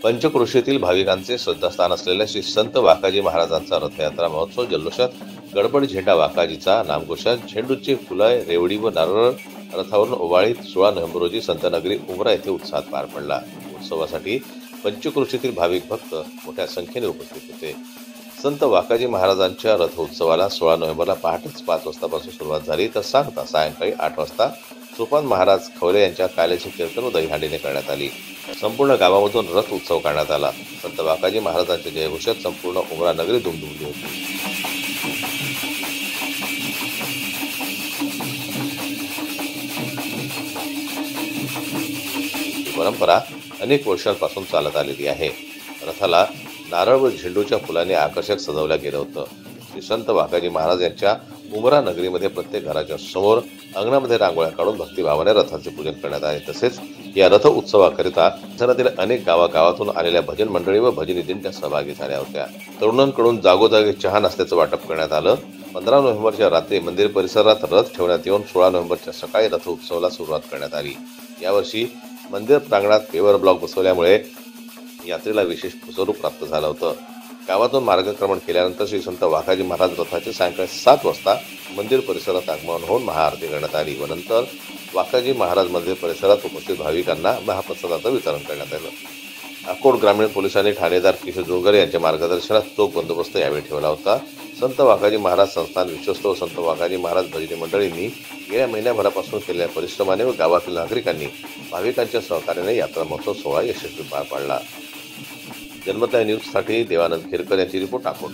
पंचक्रोशीतील भाविकांचे श्रद्धास्थान असलेल्या श्री संत वाकाजी महाराजांचा रथयात्रा महोत्सव जल्लोषात गडबड झेंडा वाकाजीचा नामघोषात झेंडूची फुलं रेवडी व नारळ रथावरून ओवाळीत 16 नोव्हेंबर रोजी संतनगरी उमरा येथे उत्साहात पार पडला। उत्सवासाठी पंचक्रोशीतील भाविक भक्त मोठ्या संख्येने उपस्थित होते। संत वाकाजी महाराजांच्या रथोत्सवाला 16 नोव्हेंबरला पहाटे 5 वाजतापासून सुरुवात झाली तर सांगता सायंकाळी 8 वाजता सोपान महाराज खवले यांच्या काल्याचे कीर्तन व दहीहंडीने करण्यात आली। संपूर्ण गावामधून रथ उत्सव करण्यात आला। संत वाकाजी महाराजांच्या जयघोषात संपूर्ण उमरा नगरी दुमदुमली होती। ही परंपरा अनेक वर्षांपासून चालत आलेली आहे। रथाला नारळ व झेंडूच्या फुलांनी आकर्षक सजवलं गेलं होतं। श्री संत वाकाजी महाराज यांच्या उमरा नगरीमध्ये प्रत्येक घराच्या समोर अंगणामध्ये रांगोळ्या काढून भक्तिभावाने रथाचे पूजन करण्यात आले। तसेच या रथ उत्सवाकरिता शहरातील अनेक गावागावातून आलेल्या भजन मंडळी व भजनी दिंड्या सहभागी झाल्या होत्या। तरुणांकडून जागोजागी चहा नाश्त्याचं वाटप करण्यात आलं। 15 नोव्हेंबरच्या रात्री मंदिर परिसरात रथ ठेवण्यात येऊन 16 नोव्हेंबरच्या सकाळी रथ उत्सवाला सुरुवात करण्यात आली। यावर्षी मंदिर प्रांगणात पेवर ब्लॉक बसवल्यामुळे यात्रेला विशेष स्वरूप प्राप्त झालं होतं। गावातून मार्गक्रमण केल्यानंतर श्री संत वाकाजी महाराज रथाचे सायंकाळी 7 वाजता मंदिर परिसरात आगमन होऊन महाआरती करण्यात आली व नंतर वाकाजी महाराज मंदिर परिसरात उपस्थित भाविकांना महाप्रसादाचं वितरण करण्यात आलं। अकोट ग्रामीण पोलिसांनी ठाणेदार किशोर जोगर यांच्या मार्गदर्शनात चोख बंदोबस्त यावेळी ठेवला होता। संत वाकाजी महाराज संस्थान विश्वस्त व संत वाकाजी महाराज भजनी मंडळींनी गेल्या महिन्याभरापासून केलेल्या परिश्रमाने व गावातील नागरिकांनी भाविकांच्या सहकार्याने यात्रा महोत्सव सोहळा यशस्वी पार पाडला। जन्मतः न्यूजसाठी देवानंद खिरकर यांची रिपोर्ट अकोट।